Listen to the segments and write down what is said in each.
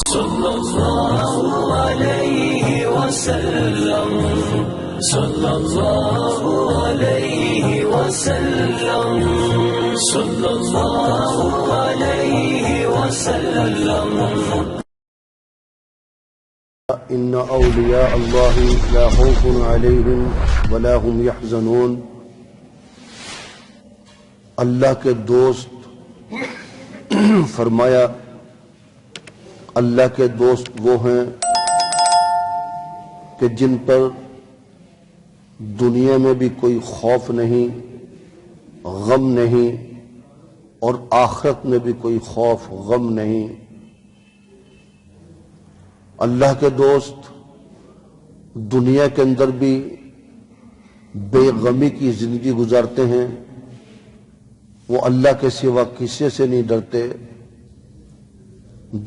صلی اللہ علیہ وسلم، صلی اللہ علیہ وسلم، صلی اللہ علیہ وسلم۔ ان اولیاء اللہ لا خوف علیہم ولا هم یحزنون۔ اللہ کے دوست فرمایا اللہ کے دوست وہ ہیں کہ جن پر دنیا میں بھی کوئی خوف نہیں، غم نہیں، اور آخرت میں بھی کوئی خوف غم نہیں۔ اللہ کے دوست دنیا کے اندر بھی بے غمی کی زندگی گزارتے ہیں، وہ اللہ کے سوا کسی سے نہیں ڈرتے۔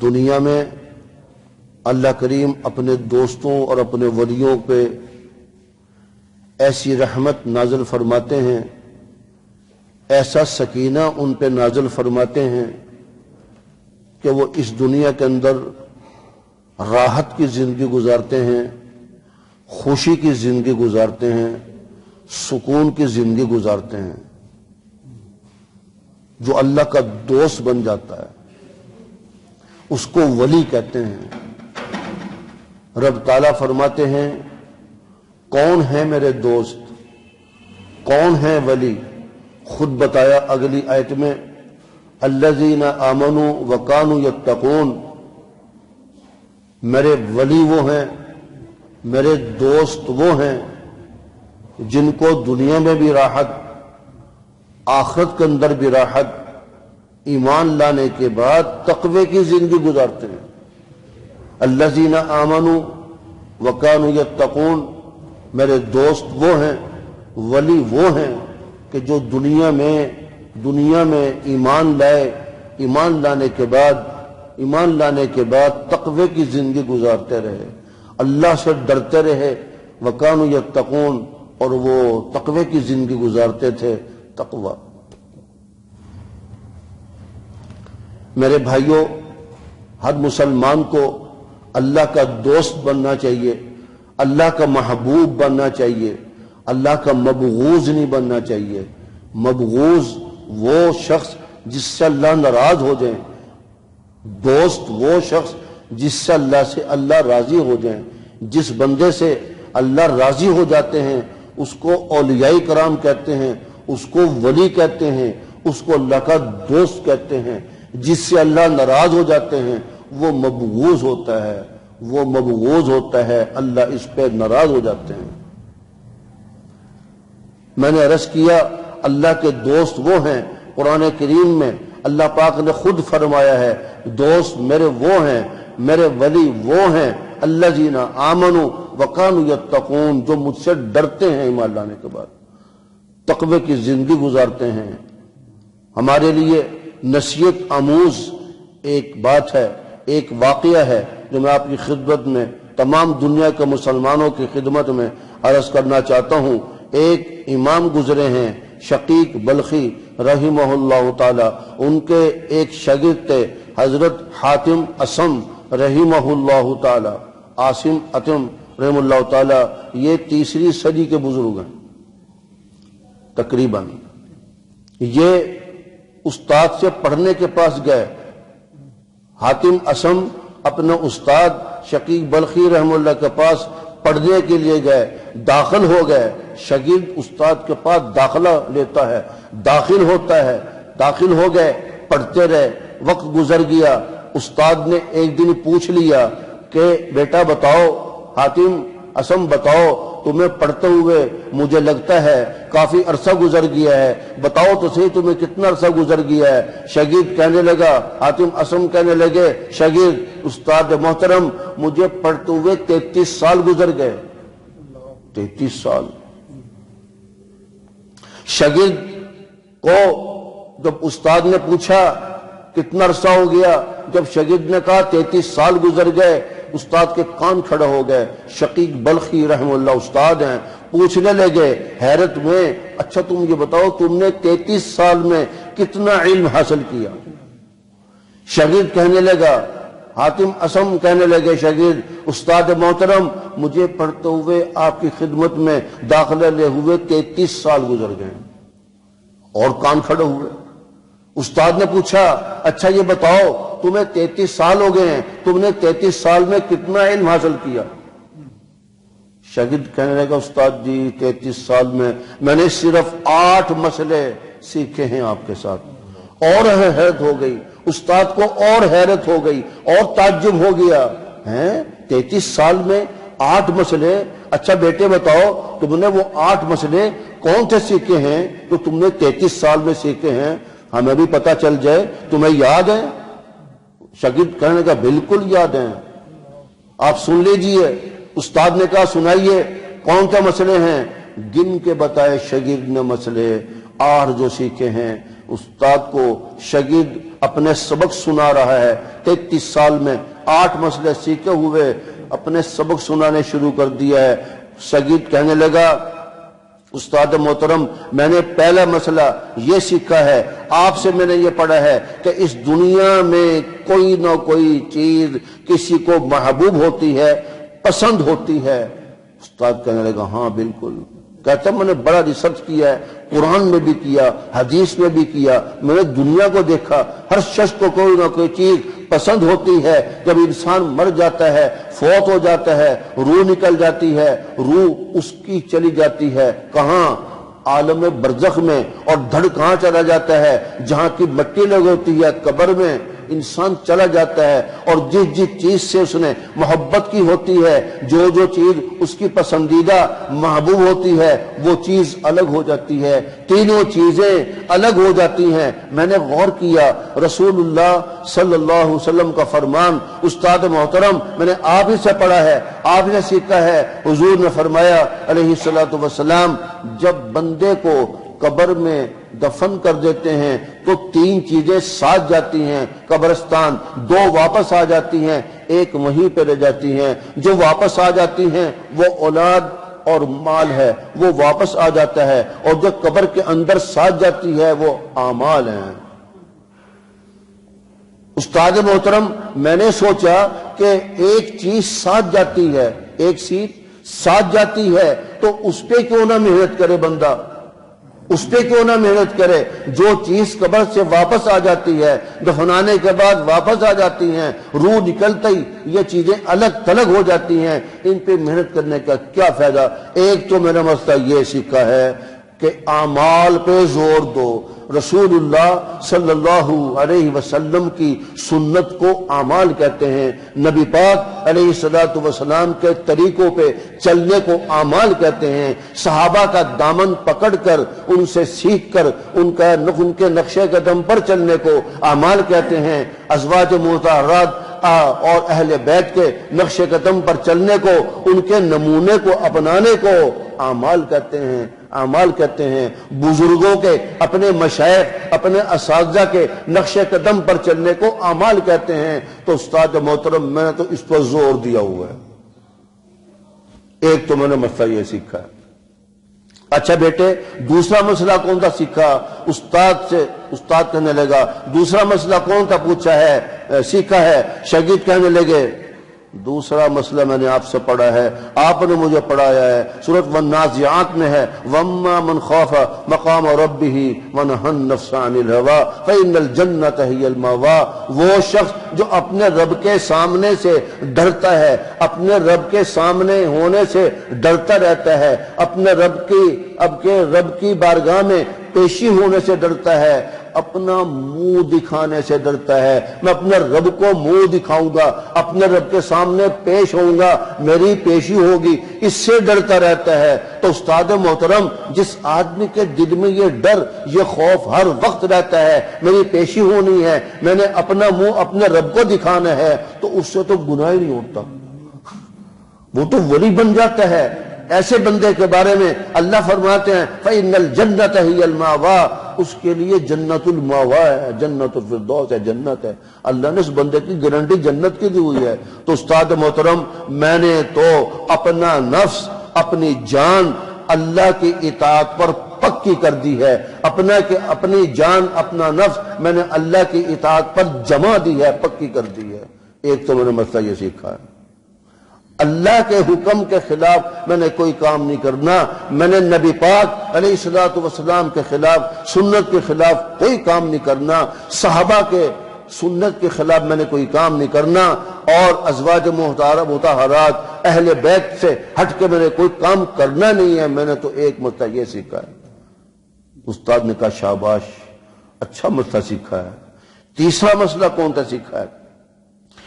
دنیا میں اللہ کریم اپنے دوستوں اور اپنے ولیوں پہ ایسی رحمت نازل فرماتے ہیں، ایسا سکینہ ان پہ نازل فرماتے ہیں کہ وہ اس دنیا کے اندر راحت کی زندگی گزارتے ہیں، خوشی کی زندگی گزارتے ہیں، سکون کی زندگی گزارتے ہیں۔ جو اللہ کا دوست بن جاتا ہے اس کو ولی کہتے ہیں۔ رب تعالیٰ فرماتے ہیں کون ہے میرے دوست، کون ہے ولی؟ خود بتایا اگلی آیت میں الذین آمنوا وکانوا یتقون۔ میرے ولی وہ ہیں، میرے دوست وہ ہیں جن کو دنیا میں بھی راحت، آخرت کے اندر بھی راحت، ایمان لانے کے بعد تقوی کی زندگی گزارتے ہیں۔ الذین آمنوا وکانوا یتقون، میرے دوست وہ ہیں، ولی وہ ہیں کہ جو دنیا میں ایمان لائے، ایمان لانے کے بعد تقوی کی زندگی گزارتے رہے، اللہ سے ڈرتے رہے، وکانوا یتقون، اور وہ تقوی کی زندگی گزارتے تھے۔ تقوی میرے بھائیوں، ہر مسلمان کو اللہ کا دوست بننا چاہیے، اللہ کا محبوب بننا چاہیے، اللہ کا مبغوض نہیں بننا چاہیے۔ مبغوض وہ شخص جس سے اللہ ناراض ہو جائیں، دوست وہ شخص جس سے اللہ راضی ہو جائیں۔ جس بندے سے اللہ راضی ہو جاتے ہیں اس کو اولیاء کرام کہتے ہیں، اس کو ولی کہتے ہیں، اس کو اللہ کا دوست کہتے ہیں۔ جس سے اللہ ناراض ہو جاتے ہیں وہ مبغوض ہوتا ہے، اللہ اس پہ ناراض ہو جاتے ہیں۔ میں نے عرض کیا اللہ کے دوست وہ ہیں، قرآن کریم میں اللہ پاک نے خود فرمایا ہے دوست میرے وہ ہیں، میرے ولی وہ ہیں الذین آمنوا وکانوا یتقون، جو مجھ سے ڈرتے ہیں ایمان لانے کے بعد، تقوی کی زندگی گزارتے ہیں۔ ہمارے لیے نصیحت آموز ایک بات ہے، ایک واقعہ ہے جو میں آپ کی خدمت میں، تمام دنیا کے مسلمانوں کی خدمت میں عرض کرنا چاہتا ہوں۔ ایک امام گزرے ہیں شقیق بلخی رحمہ اللہ تعالی، ان کے ایک شاگرد تھے حضرت حاتم اصم رحمہ اللہ تعالی، عاصم اتم رحمہ اللہ تعالی، یہ 3 صدی کے بزرگ ہیں تقریباً۔ یہ استاد سے پڑھنے کے پاس گئے، حاتم اصم اپنے استاد شقیق بلخی رحمہ اللہ کے پاس پڑھنے کے لیے گئے، داخل ہو گئے۔ شاگرد استاد کے پاس داخلہ لیتا ہے، داخل ہوتا ہے، داخل ہو گئے، پڑھتے رہے، وقت گزر گیا۔ استاد نے ایک دن پوچھ لیا کہ بیٹا بتاؤ، حاتم اصم بتاؤ، تمہیں پڑھتے ہوئے مجھے لگتا ہے کافی عرصہ گزر گیا ہے، بتاؤ تو صحیح تمہیں کتنا عرصہ گزر گیا ہے؟ شاگرد کہنے لگا، حاتم اصم کہنے لگے شاگرد استاد محترم مجھے پڑھتے ہوئے 33 سال گزر گئے۔ 33 سال۔ شاگرد کو جب استاد نے پوچھا کتنا عرصہ ہو گیا، جب شاگرد نے کہا 33 سال گزر گئے، استاد کے کان کھڑے ہو گئے۔ شقیق بلخی رحمہ اللہ استاد ہیں، پوچھنے لگے حیرت میں، اچھا تم یہ بتاؤ تم نے 33 سال میں کتنا علم حاصل کیا؟ شاگرد کہنے لگا حاتم اسم کہنے لگے شاگرد استاد محترم مجھے پڑھتے ہوئے آپ کی خدمت میں داخلہ لے ہوئے 33 سال گزر گئے، اور کان کھڑے ہوئے۔ استاد نے پوچھا اچھا یہ بتاؤ تمہیں 33 سال ہو گئے ہیں، تم نے 33 سال میں کتنا علم حاصل کیا؟ شاگرد کہنے لگا استاد جی 33 سال میں نے صرف 8 مسئلے سیکھے ہیں آپ کے ساتھ۔ اور حیرت ہو گئی، استاد کو اور حیرت ہو گئی اور تعجب ہو گیا، ہیں 33 سال میں 8 مسئلے؟ اچھا بیٹے بتاؤ تم نے وہ 8 مسئلے کون سے سیکھے ہیں جو تم نے 33 سال میں سیکھے ہیں، ہمیں بھی پتہ چل جائے، تمہیں یاد ہے؟ شاگرد کہنے کا بالکل یاد ہیں، آپ سن لیجئے۔ استاد نے کہا سنائیے کون سے مسئلے ہیں؟ گن کے بتائے شاگرد نے مسئلے 8 جو سیکھے ہیں۔ استاد کو شاگرد اپنے سبق سنا رہا ہے، 33 سال میں 8 مسئلے سیکھے ہوئے اپنے سبق سنانے شروع کر دیا ہے۔ شاگرد کہنے لگا استاد محترم میں نے پہلا مسئلہ یہ سیکھا ہے، آپ سے میں نے یہ پڑھا ہے کہ اس دنیا میں کوئی نہ کوئی چیز کسی کو محبوب ہوتی ہے، پسند ہوتی ہے۔ استاد کہنے لگا ہاں بالکل۔ کہتا ہے میں نے بڑا ریسرچ کیا ہے، قرآن میں بھی کیا، حدیث میں بھی کیا، میں نے دنیا کو دیکھا، ہر شخص کو کوئی نہ کوئی چیز پسند ہوتی ہے۔ جب انسان مر جاتا ہے، فوت ہو جاتا ہے، روح نکل جاتی ہے، روح اس کی چلی جاتی ہے کہاں؟ عالم برزخ میں، اور دھڑ کہاں چلا جاتا ہے؟ جہاں کی مٹی لگی ہوتی ہے قبر میں انسان چلا جاتا ہے، اور جس چیز سے اس نے محبت کی ہوتی ہے، جو چیز اس کی پسندیدہ محبوب ہوتی ہے وہ چیز الگ ہو جاتی ہے، تینوں چیزیں الگ ہو جاتی ہیں۔ میں نے غور کیا رسول اللہ صلی اللہ علیہ وسلم کا فرمان، استاد محترم میں نے آپ ہی سے پڑھا ہے، آپ نے سیکھا ہے، حضور نے فرمایا علیہ الصلوۃ والسلام جب بندے کو قبر میں دفن کر دیتے ہیں تو 3 چیزیں ساتھ جاتی ہیں قبرستان، 2 واپس آ جاتی ہیں، 1 وہیں پہ رہ جاتی ہیں۔ جو واپس آ جاتی ہیں وہ اولاد اور مال ہے، وہ واپس آ جاتا ہے، اور جو قبر کے اندر ساتھ جاتی ہے وہ اعمال ہیں۔ استاد محترم میں نے سوچا کہ ایک چیز ساتھ جاتی ہے، ایک چیز ساتھ جاتی ہے تو اس پہ کیوں نہ محنت کرے بندہ، اس پہ کیوں نہ محنت کرے؟ جو چیز قبر سے واپس آ جاتی ہے، دفنانے کے بعد واپس آ جاتی ہیں، روح نکلتے ہی یہ چیزیں الگ تلگ ہو جاتی ہیں، ان پہ محنت کرنے کا کیا فائدہ؟ ایک تو میرا مسئلہ یہ سیکھا ہے کہ اعمال پہ زور دو۔ رسول اللہ صلی اللہ علیہ وسلم کی سنت کو اعمال کہتے ہیں، نبی پاک علیہ الصلوۃ والسلام کے طریقوں پہ چلنے کو اعمال کہتے ہیں، صحابہ کا دامن پکڑ کر ان سے سیکھ کر ان کے نقشے قدم پر چلنے کو اعمال کہتے ہیں، ازواج مطہرات اور اہل بیت کے نقش قدم پر چلنے کو، ان کے نمونے کو اپنانے کو اعمال کہتے ہیں، اعمال کہتے ہیں۔ بزرگوں کے، اپنے مشائخ، اپنے اساتذہ کے نقش قدم پر چلنے کو اعمال کہتے ہیں۔ تو استاد محترم میں نے تو اس پر زور دیا ہوا ہے۔ ایک تو میں نے مسئلہ یہ سیکھا ہے۔ اچھا بیٹے دوسرا مسئلہ کون سا سیکھا؟ استاد کہنے لگا دوسرا مسئلہ کون سا پوچھا ہے سیکھا ہے؟ شاگرد کہنے لگے دوسرا مسئلہ میں نے آپ سے پڑھا ہے، آپ نے مجھے پڑھایا ہے، سورۃ والنازعات میں ہے، وَأَمَّا مَنْ خَافَ مَقَامَ رَبِّهِ وَنَهَى النَّفْسَ عَنِ الْهَوَىٰ فَإِنَّ الْجَنَّةَ هِيَ الْمَأْوَىٰ۔ وہ شخص جو اپنے رب کے سامنے سے ڈرتا ہے، اپنے رب کے سامنے ہونے سے ڈرتا رہتا ہے، اپنے رب کی بارگاہ میں پیشی ہونے سے ڈرتا ہے، اپنا منہ دکھانے سے ڈرتا ہے، میں اپنے رب کو منہ دکھاؤں گا، اپنے رب کے سامنے پیش ہوں گا، میری پیشی ہوگی، اس سے ڈرتا رہتا ہے۔ تو استاد محترم جس آدمی کے دل میں یہ ڈر، یہ خوف ہر وقت رہتا ہے، میری پیشی ہونی ہے، میں نے اپنا منہ اپنے رب کو دکھانا ہے، تو اس سے تو گناہ ہی نہیں ہوتا، وہ تو ولی بن جاتا ہے۔ ایسے بندے کے بارے میں اللہ فرماتے ہیں فَإِنَّ الْجَنَّةَ هِيَ الْمَأْوَىٰ، اس کے لیے جنت المأویٰ ہے، جنت الفردوس ہے، جنت ہے۔ اللہ نے اس بندے کی گارنٹی جنت کی دی ہوئی ہے۔ تو استاد محترم میں نے تو اپنا نفس، اپنی جان اللہ کی اطاعت پر پکی کر دی ہے، اپنی جان، اپنا نفس میں نے اللہ کی اطاعت پر جمع دی ہے، پکی کر دی ہے۔ ایک تو میں نے مسئلہ یہ سیکھا ہے، اللہ کے حکم کے خلاف میں نے کوئی کام نہیں کرنا، میں نے نبی پاک علیہ الصلوۃ والسلام کے خلاف، سنت کے خلاف کوئی کام نہیں کرنا، صحابہ کے سنت کے خلاف میں نے کوئی کام نہیں کرنا، اور ازواج مطہرات اہل بیت سے ہٹ کے میں نے کوئی کام کرنا نہیں ہے۔ میں نے تو ایک مسئلہ یہ سیکھا ہے۔ استاد نے کہا شاباش، اچھا مسئلہ سیکھا ہے۔ تیسرا مسئلہ کون سا سیکھا ہے؟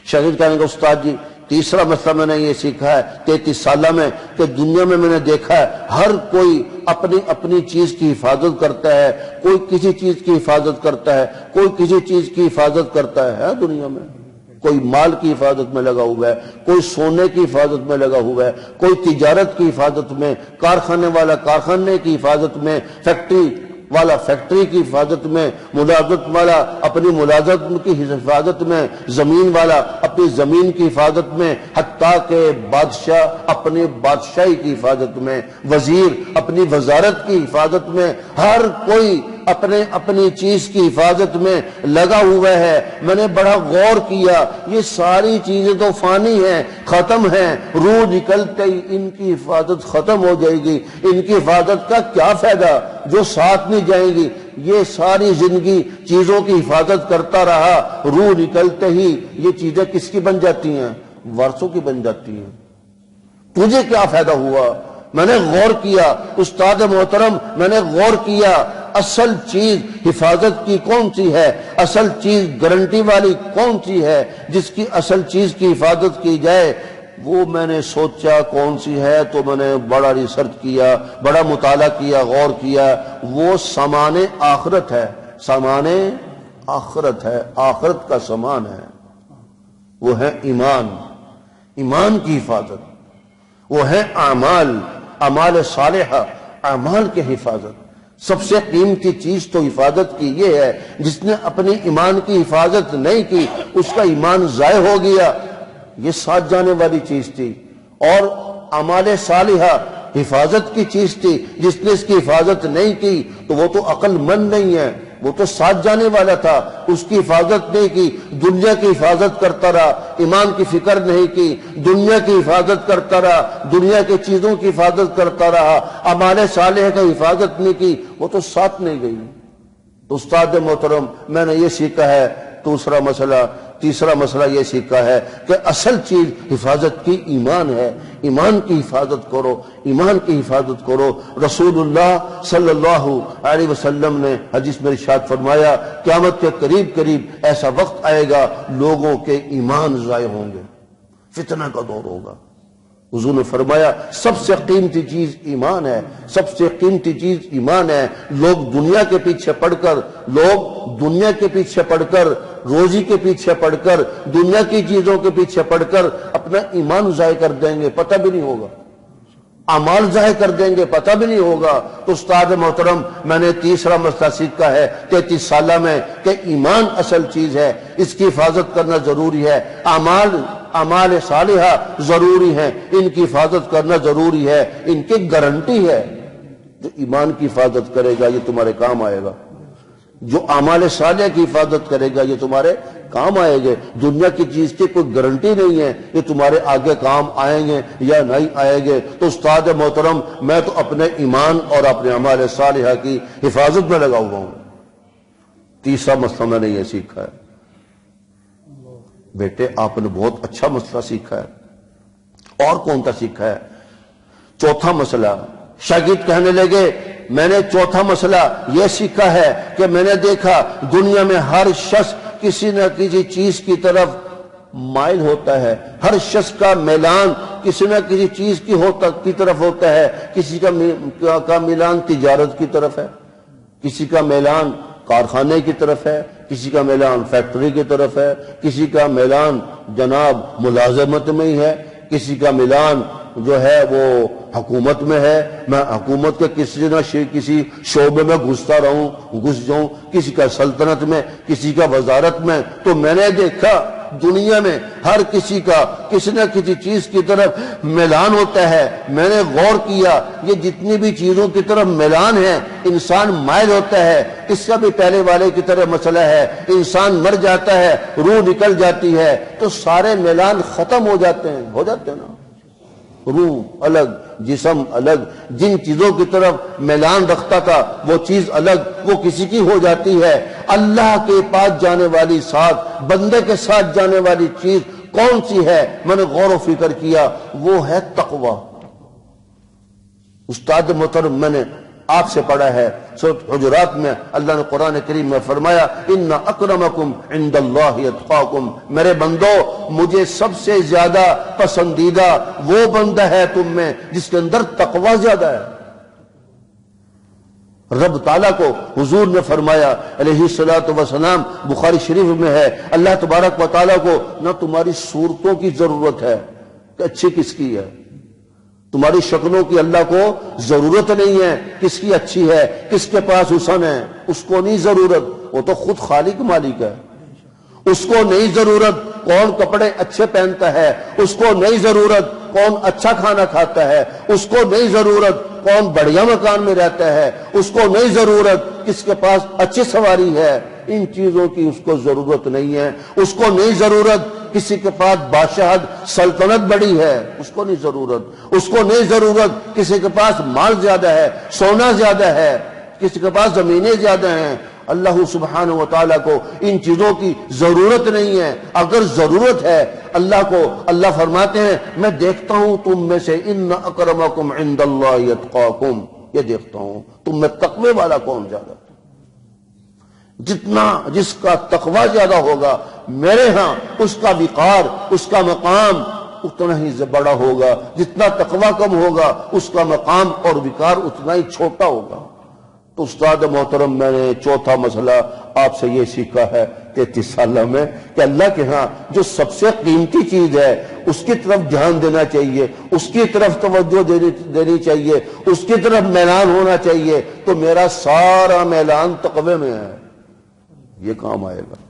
شاگرد کہنے کا استاد جی تیسرا مسئلہ میں نے یہ سیکھا ہے 33 سالہ میں کہ دنیا میں نے دیکھا ہے ہر کوئی اپنی اپنی چیز کی حفاظت کرتا ہے، کوئی کسی چیز کی حفاظت کرتا ہے، کوئی کسی چیز کی حفاظت کرتا ہے دنیا میں۔ کوئی مال کی حفاظت میں لگا ہوا ہے، کوئی سونے کی حفاظت میں لگا ہوا ہے، کوئی تجارت کی حفاظت میں، کارخانے والا کارخانے کی حفاظت میں، فیکٹری والا فیکٹری کی حفاظت میں، ملازمت والا اپنی ملازمت کی حفاظت میں، زمین والا اپنی زمین کی حفاظت میں، حتیٰ کہ بادشاہ اپنی بادشاہی کی حفاظت میں، وزیر اپنی وزارت کی حفاظت میں، ہر کوئی اپنی چیز کی حفاظت میں لگا ہوا ہے۔ میں نے بڑا غور کیا، یہ ساری چیزیں تو فانی ہیں، ختم ہیں، روح نکلتے ہی ان کی حفاظت ختم ہو جائے گی، ان کی حفاظت کا کیا فائدہ جو ساتھ نہیں جائیں گی۔ یہ ساری زندگی چیزوں کی حفاظت کرتا رہا، روح نکلتے ہی یہ چیزیں کس کی بن جاتی ہیں؟ ورثوں کی بن جاتی ہیں۔ تجھے کیا فائدہ ہوا؟ میں نے غور کیا استاد محترم، میں نے غور کیا اصل چیز حفاظت کی کون سی ہے، اصل چیز گارنٹی والی کون سی ہے جس کی اصل چیز کی حفاظت کی جائے، وہ میں نے سوچا کون سی ہے، تو میں نے بڑا ریسرچ کیا، بڑا مطالعہ کیا، غور کیا، وہ سامان آخرت ہے، سامان آخرت ہے، آخرت کا سامان ہے، وہ ہے ایمان، ایمان کی حفاظت، وہ ہے اعمال، اعمال صالحہ، اعمال کی حفاظت۔ سب سے قیمتی چیز تو حفاظت کی یہ ہے، جس نے اپنی ایمان کی حفاظت نہیں کی اس کا ایمان ضائع ہو گیا، یہ ساتھ جانے والی چیز تھی۔ اور اعمال صالحہ حفاظت کی چیز تھی، جس نے اس کی حفاظت نہیں کی تو وہ تو عقل مند نہیں ہے، وہ تو ساتھ جانے والا تھا، اس کی حفاظت نہیں کی، دنیا کی حفاظت کرتا رہا، ایمان کی فکر نہیں کی، دنیا کی حفاظت کرتا رہا، دنیا کی چیزوں کی حفاظت کرتا رہا، اعمال صالحہ کی حفاظت نہیں کی، وہ تو ساتھ نہیں گئی۔ تو استاد محترم میں نے یہ سیکھا ہے تیسرا مسئلہ یہ سیکھا ہے کہ اصل چیز حفاظت کی ایمان ہے، ایمان کی حفاظت کرو، ایمان کی حفاظت کرو۔ رسول اللہ صلی اللہ علیہ وسلم نے حدیث میں ارشاد فرمایا قیامت کے قریب قریب ایسا وقت آئے گا لوگوں کے ایمان ضائع ہوں گے، فتنہ کا دور ہوگا۔ حضور نے فرمایا سب سے قیمتی چیز ایمان ہے، سب سے قیمتی چیز ایمان ہے۔ لوگ دنیا کے پیچھے پڑھ کر روزی کے پیچھے پڑھ کر دنیا کی چیزوں کے پیچھے پڑھ کر اپنا ایمان ضائع کر دیں گے، پتہ بھی نہیں ہوگا، اعمال ضائع کر دیں گے، پتہ بھی نہیں ہوگا۔ تو استاد محترم میں نے تیسرا مسئلہ سیکھا ہے 33 سالہ میں کہ ایمان اصل چیز ہے، اس کی حفاظت کرنا ضروری ہے، اعمال صالحہ ضروری ہیں، ان کی حفاظت کرنا ضروری ہے، ان کی گارنٹی ہے۔ جو ایمان کی حفاظت کرے گا یہ تمہارے کام آئے گا، جو اعمال صالحہ کی حفاظت کرے گا یہ تمہارے کام آئے گے۔ دنیا کی چیز کی کوئی گارنٹی نہیں ہے یہ تمہارے آگے کام آئیں گے یا نہیں آئیں گے۔ تو استاد محترم میں تو اپنے ایمان اور اپنے اعمال صالحہ کی حفاظت میں لگا ہوا ہوں۔ تیسرا مسئلہ میں نے یہ سیکھا ہے، بیٹے آپ نے بہت اچھا مسئلہ سیکھا ہے، اور کون سا سیکھا ہے؟ چوتھا مسئلہ۔ شاگرد کہنے لگے میں نے چوتھا مسئلہ یہ سیکھا ہے کہ میں نے دیکھا دنیا میں ہر شخص کسی نہ کسی چیز کی طرف مائل ہوتا ہے، ہر شخص کا میلان کسی نہ کسی چیز کی طرف ہوتا ہے۔ کسی کا میلان تجارت کی طرف ہے، کسی کا میلان کارخانے کی طرف ہے، کسی کا میلان فیکٹری کی طرف ہے، کسی کا میلان جناب ملازمت میں ہی ہے، کسی کا میلان جو ہے وہ حکومت میں ہے، میں حکومت کے کسی نہ کسی شعبے میں گھس جاؤں، کسی کا سلطنت میں، کسی کا وزارت میں۔ تو میں نے دیکھا دنیا میں ہر کسی کا کسی نہ کسی چیز کی طرف میلان ہوتا ہے. میں نے غور کیا یہ جتنی بھی چیزوں کی طرف میلان ہے انسان مائل ہوتا ہے. اس کا بھی پہلے والے کی طرح مسئلہ ہے. انسان مر جاتا ہے, روح نکل جاتی ہے تو سارے میلان ختم ہو جاتے ہیں نا. روح الگ, جسم الگ, جن چیزوں کی طرف میلان رکھتا تھا وہ چیز الگ, وہ کسی کی ہو جاتی ہے. اللہ کے پاس جانے والی ساتھ, بندے کے ساتھ جانے والی چیز کون سی ہے؟ میں نے غور و فکر کیا, وہ ہے تقوی. استاد محترم میں نے آپ سے پڑھا ہے سورۃ حجرات میں اللہ نے قرآن کریم میں فرمایا ان اکرمکم عند اللہ اتقاکم. میرے بندو, مجھے سب سے زیادہ پسندیدہ وہ بندہ ہے تم میں جس کے اندر تقوی زیادہ ہے. رب تعالیٰ کو حضور نے فرمایا علیہ الصلوۃ والسلام, بخاری شریف میں ہے, اللہ تبارک و تعالیٰ کو نہ تمہاری صورتوں کی ضرورت ہے کہ اچھی کس کی ہے, تمہاری شکلوں کی اللہ کو ضرورت نہیں ہے کس کی اچھی ہے, کس کے پاس حسن ہے, اس کو نہیں ضرورت, وہ تو خود خالق مالک ہے. اس کو نہیں ضرورت کون کپڑے اچھے پہنتا ہے, اس کو نہیں ضرورت کون اچھا کھانا کھاتا ہے, اس کو نہیں ضرورت کون بڑھیا مکان میں رہتا ہے, اس کو نہیں ضرورت کس کے پاس اچھی سواری ہے. ان چیزوں کی اس کو ضرورت نہیں ہے. اس کو نہیں ضرورت کسی کے پاس بادشاہت سلطنت بڑی ہے, اس کو نہیں ضرورت. اس کو نہیں ضرورت کسی کے پاس مال زیادہ ہے, سونا زیادہ ہے, کسی کے پاس زمینیں زیادہ ہیں. اللہ سبحانہ و تعالیٰ کو ان چیزوں کی ضرورت نہیں ہے. اگر ضرورت ہے اللہ کو, اللہ فرماتے ہیں میں دیکھتا ہوں تم میں سے ان اکرمکم عند اللہ اتقاکم, یہ دیکھتا ہوں تم میں تقوی والا کون زیادہ. جتنا جس کا تقوی زیادہ ہوگا میرے ہاں اس کا وقار, اس کا مقام اتنا ہی بڑا ہوگا. جتنا تقوی کم ہوگا اس کا مقام اور وقار اتنا ہی چھوٹا ہوگا. تو استاد محترم میں نے چوتھا مسئلہ آپ سے یہ سیکھا ہے 33 سالہ میں کہ اللہ کے ہاں جو سب سے قیمتی چیز ہے اس کی طرف دھیان دینا چاہیے, اس کی طرف توجہ دینی چاہیے, اس کی طرف میلان ہونا چاہیے. تو میرا سارا میلان تقوی میں ہے, یہ کام آئے گا.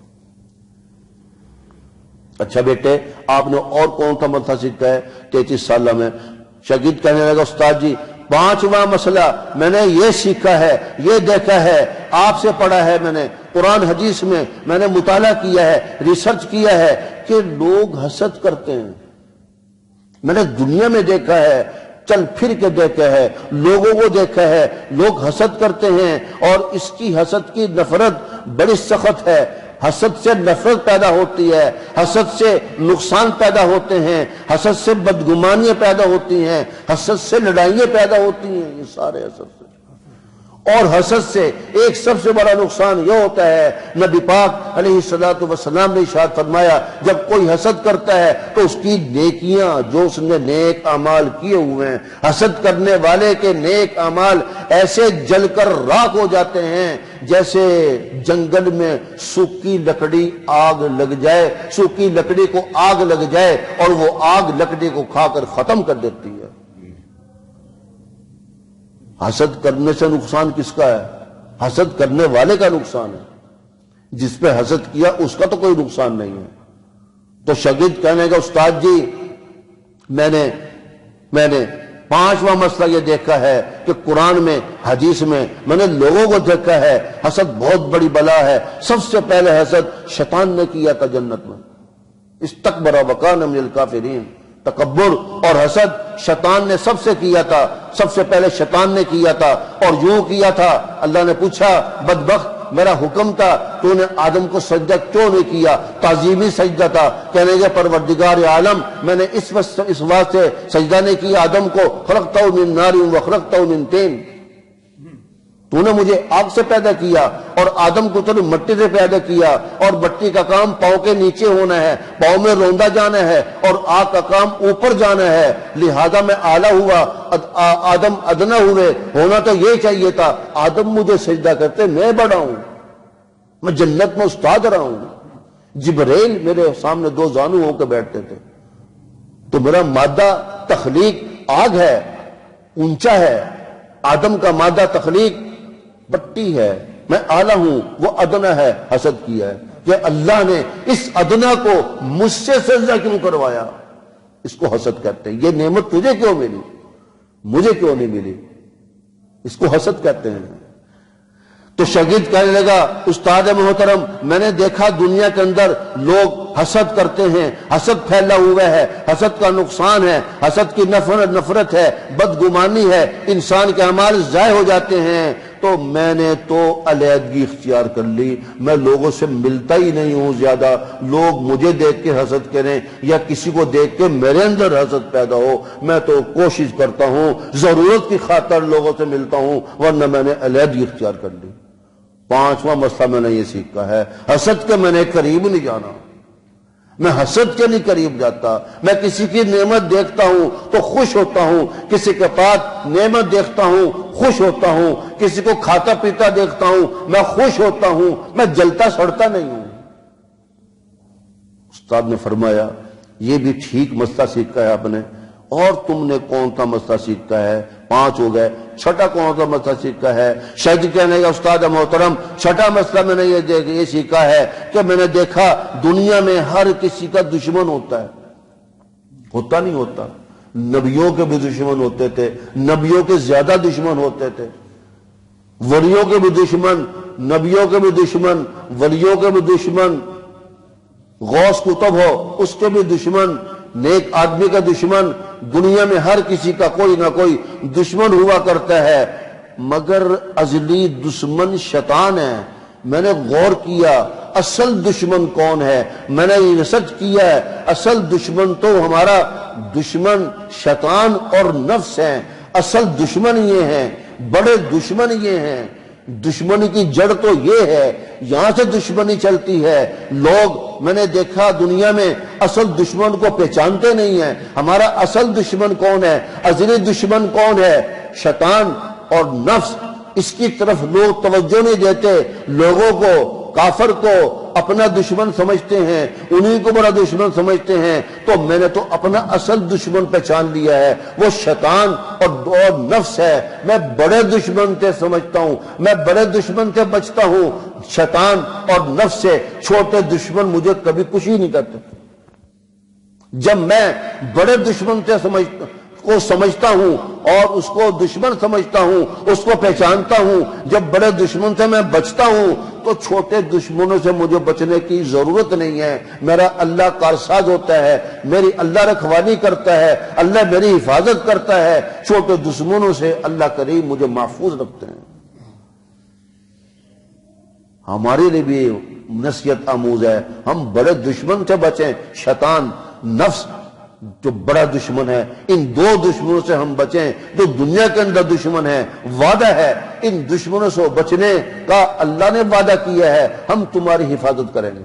اچھا بیٹے, آپ نے اور کون سا مسئلہ سیکھا ہے 33 سالہ میں؟ شاگرد کہنے لگا استاد جی 5واں مسئلہ میں نے یہ سیکھا ہے, یہ دیکھا ہے, آپ سے پڑھا ہے, میں نے قرآن حدیث میں نے مطالعہ کیا ہے, ریسرچ کیا ہے کہ لوگ حسد کرتے ہیں. میں نے دنیا میں دیکھا ہے, چل پھر کے دیکھا ہے, لوگوں کو دیکھا ہے, لوگ حسد کرتے ہیں اور اس کی حسد کی نفرت بڑی سخت ہے. حسد سے نفرت پیدا ہوتی ہے, حسد سے نقصان پیدا ہوتے ہیں, حسد سے بدگمانیاں پیدا ہوتی ہیں, حسد سے لڑائیاں پیدا ہوتی ہیں, یہ سارے حسد سے. اور حسد سے ایک سب سے بڑا نقصان یہ ہوتا ہے, نبی پاک علیہ الصلوۃ والسلام نے ارشاد فرمایا جب کوئی حسد کرتا ہے تو اس کی نیکیاں جو اس نے نیک اعمال کیے ہوئے ہیں, حسد کرنے والے کے نیک اعمال ایسے جل کر راکھ ہو جاتے ہیں جیسے جنگل میں سوکھی لکڑی آگ لگ جائے, سوکھی لکڑی کو آگ لگ جائے اور وہ آگ لکڑی کو کھا کر ختم کر دیتی ہے. حسد کرنے سے نقصان کس کا ہے؟ حسد کرنے والے کا نقصان ہے. جس پہ حسد کیا اس کا تو کوئی نقصان نہیں ہے. تو شاگرد کہنے کا استاد جی میں نے 5واں مسئلہ یہ دیکھا ہے کہ قرآن میں حدیث میں نے لوگوں کو دیکھا ہے حسد بہت بڑی بلا ہے. سب سے پہلے حسد شیطان نے کیا تھا جنت میں, استکبر وکان من الکافرین. تکبر اور حسد شیطان نے سب سے کیا تھا, سب سے پہلے شیطان نے کیا تھا. اور یوں کیا تھا, اللہ نے پوچھا بدبخت میرا حکم تھا تو نے آدم کو سجدہ کیوں نہیں کیا؟ تعظیمی سجدہ تھا. کہنے گے پروردگار عالم میں نے اس واسطے سجدہ نہیں کیا آدم کو, خلقتہ من نار وخلقتہ من طین, تو نے مجھے آگ سے پیدا کیا اور آدم کو تو نے مٹی سے پیدا کیا, اور مٹی کا کام پاؤں کے نیچے ہونا ہے, پاؤں میں روندا جانا ہے, اور آگ کا کام اوپر جانا ہے. لہذا میں اعلیٰ ہوا, آدم ادنا ہوئے. ہونا تو یہ چاہیے تھا آدم مجھے سجدہ کرتے, میں بڑا ہوں, میں جنت میں استاد رہا ہوں. جبرائیل میرے سامنے 2 زانو ہو کے بیٹھتے تھے. تو میرا مادہ تخلیق آگ ہے, اونچا ہے. آدم کا مادہ تخلیق بٹی ہے, میں اعلیٰ ہوں, وہ ادنا ہے, حسد کیا ہے. کہ اللہ نے اس ادنا کو مجھ سے سجدہ کیوں کروایا، اس کو حسد کہتے ہیں۔ یہ نعمت تجھے کیوں ملی، مجھے کیوں نہیں ملی، اس کو حسد کہتے ہیں۔ تو شاگرد کہنے لگا استاد محترم میں نے دیکھا دنیا کے اندر لوگ حسد کرتے ہیں، حسد پھیلا ہوا ہے، حسد کا نقصان ہے، حسد کی نفرت ہے، بدگمانی ہے، انسان کے اعمال ضائع ہو جاتے ہیں۔ تو میں نے تو علیحدگی اختیار کر لی، میں لوگوں سے ملتا ہی نہیں ہوں زیادہ، لوگ مجھے دیکھ کے حسد کریں یا کسی کو دیکھ کے میرے اندر حسد پیدا ہو، میں تو کوشش کرتا ہوں ضرورت کی خاطر لوگوں سے ملتا ہوں، ورنہ میں نے علیحدگی اختیار کر لی۔ پانچواں مسئلہ میں نے یہ سیکھا ہے، حسد کے میں نے قریب نہیں جانا، میں حسد کے نہیں قریب جاتا۔ میں کسی کی نعمت دیکھتا ہوں تو خوش ہوتا ہوں، کسی کے پاس نعمت دیکھتا ہوں خوش ہوتا ہوں، کسی کو کھاتا پیتا دیکھتا ہوں میں خوش ہوتا ہوں، میں جلتا سڑتا نہیں ہوں۔ استاد نے فرمایا یہ بھی ٹھیک مسئلہ سیکھا ہے آپ نے، اور تم نے کون سا مسئلہ سیکھا ہے؟ 5 ہو گئے، چھٹا کون سا مسئلہ سیکھا ہے؟ شاید کہنے کا استاد محترم چھٹا مسئلہ میں نے یہ سیکھا ہے کہ میں نے دیکھا دنیا میں ہر کسی کا دشمن ہوتا ہے، ہوتا نہیں ہوتا؟ نبیوں کے بھی دشمن ہوتے تھے، نبیوں کے زیادہ دشمن ہوتے تھے، ولیوں کے بھی دشمن، نبیوں کے بھی دشمن، ولیوں کے بھی دشمن، غوث قطب ہو اس کے بھی دشمن، نیک آدمی کا دشمن، دنیا میں ہر کسی کا کوئی نہ کوئی دشمن ہوا کرتا ہے، مگر ازلی دشمن شیطان ہے۔ میں نے غور کیا اصل دشمن کون ہے، میں نے ریسرچ کیا ہے، اصل دشمن تو ہمارا دشمن شیطان اور نفس ہے، اصل دشمن یہ ہیں، بڑے دشمن یہ ہیں۔ دشمنی کی جڑ تو یہ ہے، یہاں سے دشمنی چلتی ہے۔ لوگ میں نے دیکھا دنیا میں اصل دشمن کو پہچانتے نہیں ہیں۔ ہمارا اصل دشمن کون ہے، ازلی دشمن کون ہے؟ شیطان اور نفس۔ اس کی طرف لوگ توجہ نہیں دیتے، لوگوں کو، کافر کو اپنا دشمن سمجھتے ہیں، انہی کو بڑا دشمن سمجھتے ہیں۔ تو میں نے تو اپنا اصل دشمن پہچان لیا ہے، وہ شیطان اور نفس ہے۔ میں بڑے دشمن سے سمجھتا ہوں، میں بڑے دشمن سے بچتا ہوں، شیطان اور نفس سے۔ چھوٹے دشمن مجھے کبھی کچھ ہی نہیں کرتے۔ جب میں بڑے دشمن سے سمجھتا ہوں اور اس کو دشمن سمجھتا ہوں، اس کو پہچانتا ہوں، جب بڑے دشمن سے میں بچتا ہوں تو چھوٹے دشمنوں سے مجھے بچنے کی ضرورت نہیں ہے۔ میرا اللہ کارساز ہوتا ہے، میری اللہ رکھوالی کرتا ہے، اللہ میری حفاظت کرتا ہے۔ چھوٹے دشمنوں سے اللہ کریم مجھے محفوظ رکھتے ہیں۔ ہمارے لیے بھی نصیحت آموز ہے، ہم بڑے دشمن سے بچیں، شیطان، نفس جو بڑا دشمن ہے، ان دو دشمنوں سے ہم بچیں جو دنیا کے اندر دشمن ہے۔ وعدہ ہے ان دشمنوں سے بچنے کا، اللہ نے وعدہ کیا ہے ہم تمہاری حفاظت کریں گے۔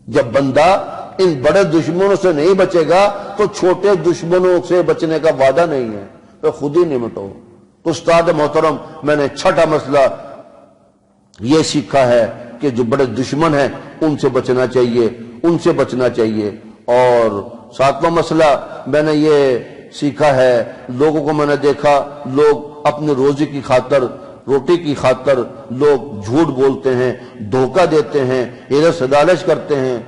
جب بندہ ان بڑے دشمنوں سے نہیں بچے گا تو چھوٹے دشمنوں سے بچنے کا وعدہ نہیں ہے، تو خود ہی نمٹو۔ تو استاد محترم میں نے چھٹا مسئلہ یہ سیکھا ہے کہ جو بڑے دشمن ہیں ان سے بچنا چاہیے، ان سے بچنا چاہیے۔ اور ساتواں مسئلہ میں نے یہ سیکھا ہے، لوگوں کو میں نے دیکھا لوگ اپنی روزی کی خاطر، روٹی کی خاطر لوگ جھوٹ بولتے ہیں، دھوکہ دیتے ہیں، حیرت سے لالچ کرتے ہیں،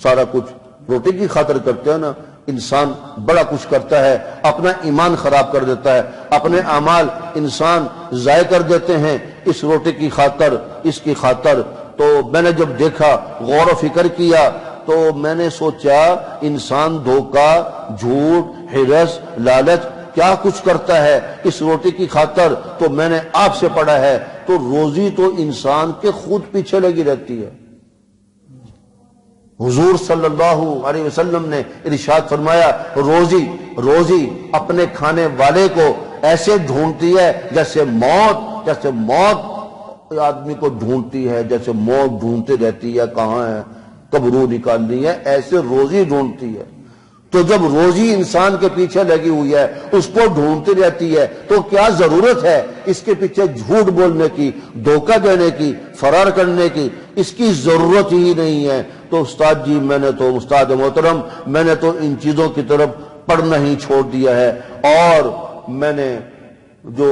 سارا کچھ روٹی کی خاطر کرتے ہیں نا۔ انسان بڑا کچھ کرتا ہے، اپنا ایمان خراب کر دیتا ہے، اپنے اعمال انسان ضائع کر دیتے ہیں اس روٹی کی خاطر، اس کی خاطر۔ تو میں نے جب دیکھا، غور و فکر کیا، تو میں نے سوچا انسان دھوکہ، جھوٹ، حرص، لالچ کیا کچھ کرتا ہے اس روٹی کی خاطر۔ تو میں نے آپ سے پڑھا ہے تو روزی تو انسان کے خود پیچھے لگی رہتی ہے۔ حضور صلی اللہ علیہ وسلم نے ارشاد فرمایا روزی اپنے کھانے والے کو ایسے ڈھونڈتی ہے جیسے موت آدمی کو ڈھونڈتی ہے، جیسے موت ڈھونڈتی رہتی ہے کہاں ہے، کب روح نکالنی ہے، ایسے روزی ڈھونڈتی ہے۔ تو جب روزی انسان کے پیچھے لگی ہوئی ہے، اس کو ڈھونڈتی رہتی ہے، تو کیا ضرورت ہے اس کے پیچھے جھوٹ بولنے کی، دھوکہ دینے کی، فرار کرنے کی؟ اس کی ضرورت ہی نہیں ہے۔ تو استاد جی استاد محترم میں نے تو ان چیزوں کی طرف پڑھنا ہی چھوڑ دیا ہے، اور میں نے جو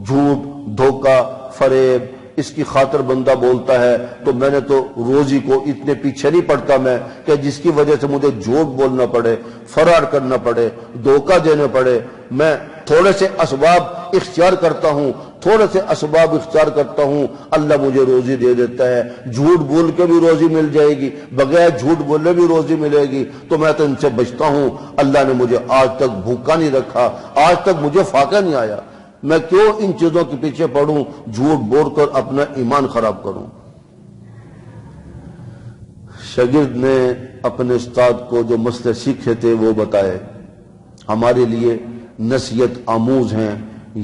جھوٹ، دھوکہ، فریب، اس کی خاطر بندہ بولتا ہے تو میں نے تو روزی کو اتنے پیچھے نہیں پڑتا میں کہ جس کی وجہ سے مجھے جھوٹ بولنا پڑے، فرار کرنا پڑے، دھوکہ دینا پڑے۔ میں تھوڑے سے اسباب اختیار کرتا ہوں، تھوڑے سے اسباب اختیار کرتا ہوں، اللہ مجھے روزی دے دیتا ہے۔ جھوٹ بول کے بھی روزی مل جائے گی، بغیر جھوٹ بولے بھی روزی ملے گی، تو میں تو ان سے بچتا ہوں۔ اللہ نے مجھے آج تک بھوکا نہیں رکھا، آج تک مجھے فاقہ نہیں آیا، میں کیوں ان چیزوں کے پیچھے پڑوں، جھوٹ بول کر اپنا ایمان خراب کروں۔ شاگرد نے اپنے استاد کو جو مسئلے سیکھے تھے وہ بتائے، ہمارے لیے نصیحت آموز ہیں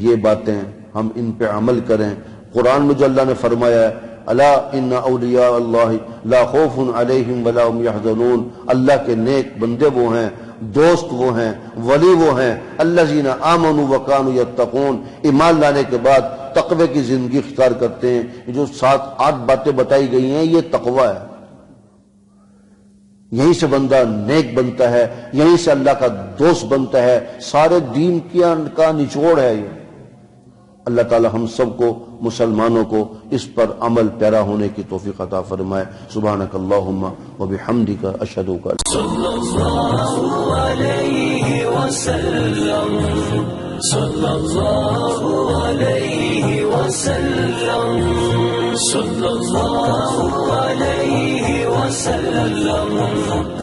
یہ باتیں، ہم ان پہ عمل کریں۔ قرآن میں جو اللہ نے فرمایا ہے، الا ان اولیاء اللہ لا خوف علیہم ولا هم یحزنون، اللہ کے نیک بندے وہ ہیں، دوست وہ ہیں، ولی وہ ہیں، الذین آمنوا وکانوا یتقون، ایمان لانے کے بعد تقوی کی زندگی اختیار کرتے ہیں۔ یہ جو 7-8 باتیں بتائی گئی ہیں یہ تقوی ہے، یہیں سے بندہ نیک بنتا ہے، یہیں سے اللہ کا دوست بنتا ہے، سارے دین کا نچوڑ ہے یہ۔ اللہ تعالی ہم سب کو مسلمانوں کو اس پر عمل پیرا ہونے کی توفیق عطا فرمائے۔ سبحانک اللہم وبحمدک، اشہد ان صلی اللہ علیہ وسلم، صلی اللہ علیہ وسلم، صلی اللہ علیہ وسلم۔